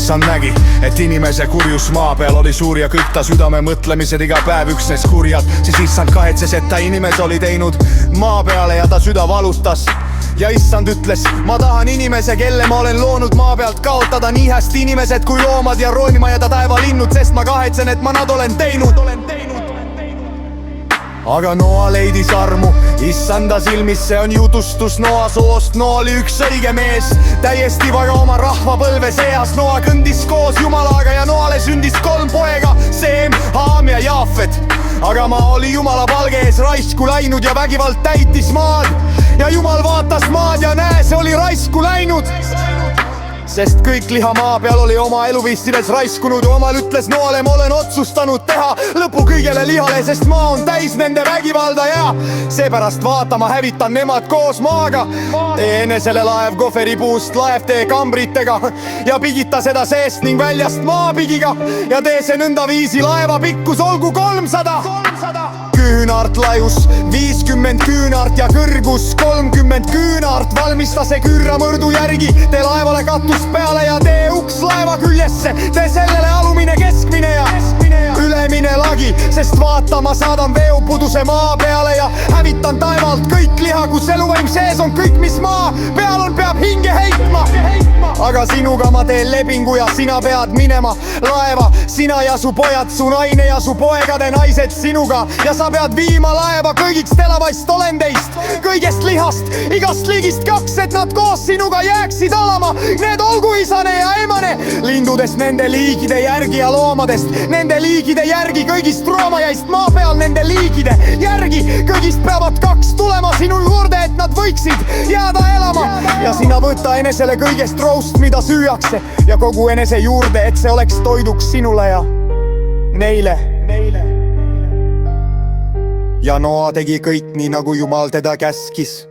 issand nägi, et inimese kurjus maa peal oli suur ja kõik ta südame mõtlemised iga päev üksnes kurjad. Siis issand kahetses, et ta inimese oli teinud maa peale ja ta süda valutas. Ja issand ütles, ma tahan inimese, kelle ma olen loonud maa pealt kaotada nii hästi inimesed kui loomad ja roonima jääda taevalinnud, sest ma kahetsen, et ma nad olen teinud. Aga Noa leidis armu issanda silmis, see on jutustus Noa soost. Noa oli üks õige mees, täiesti vaga oma rahvapõlve seas. Noa kõndis koos Jumalaga ja Noale sündis 3 poega, Seem, Haam ja Jaafet. Aga maa oli Jumala palge ees raisku läinud ja vägivald täitis maad. Ja Jumal vaatas maad ja näe, see oli raisku läinud. Sest kõik liha maa peal oli oma eluviisides raiskunud. Jumal ütles Noale, ma olen otsustanud teha lõpu kõigele lihale, sest maa on täis nende vägivalda ja seepärast vaata, ma hävitan nemad koos maaga. Tee enesele laev kohveripuust, laev tee kambritega ja pigita seda seest ning väljast maapigiga ja tee see nõndaviisi, laeva pikkus olgu 300 küünart, laius 50 küünart ja kõrgus 30 küünart. Valmista see küüramõrdu järgi, tee laevale katus peale ja tee uks laeva küljesse. Tee sellele alumine, keskmine ja ülemine lagi, sest vaata, ma saadan veopuduse maa peale ja hävitan taevalt kõik liha, kus eluvaim sees on. Kõik, mis maa peal on, peab hinge heitma. Aga sinuga ma teen lepingu ja sina pead minema laeva, sina ja su pojad, su naine ja su poegade naised sinuga. Ja sa pead viima laeva kõigist elavaist olendeist, kõigest lihast, igast liigist 2, et nad koos sinuga jääksid alama. Need olgu isane ja emane, lindudest nende liigide järgi ja loomadest nende liigide järgi, kõigist roomajaist maa peal nende liigide järgi. Kõigist peavad 2 tulema sinu juurde, et nad võiksid jääda elama. Ja sina võta enesele kõigest roust, mida süüakse ja kogu enese juurde, et see oleks toiduks sinule ja neile. Ja Noa tegi kõik nii, nagu Jumal teda käskis.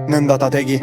Nõnda ta tegi.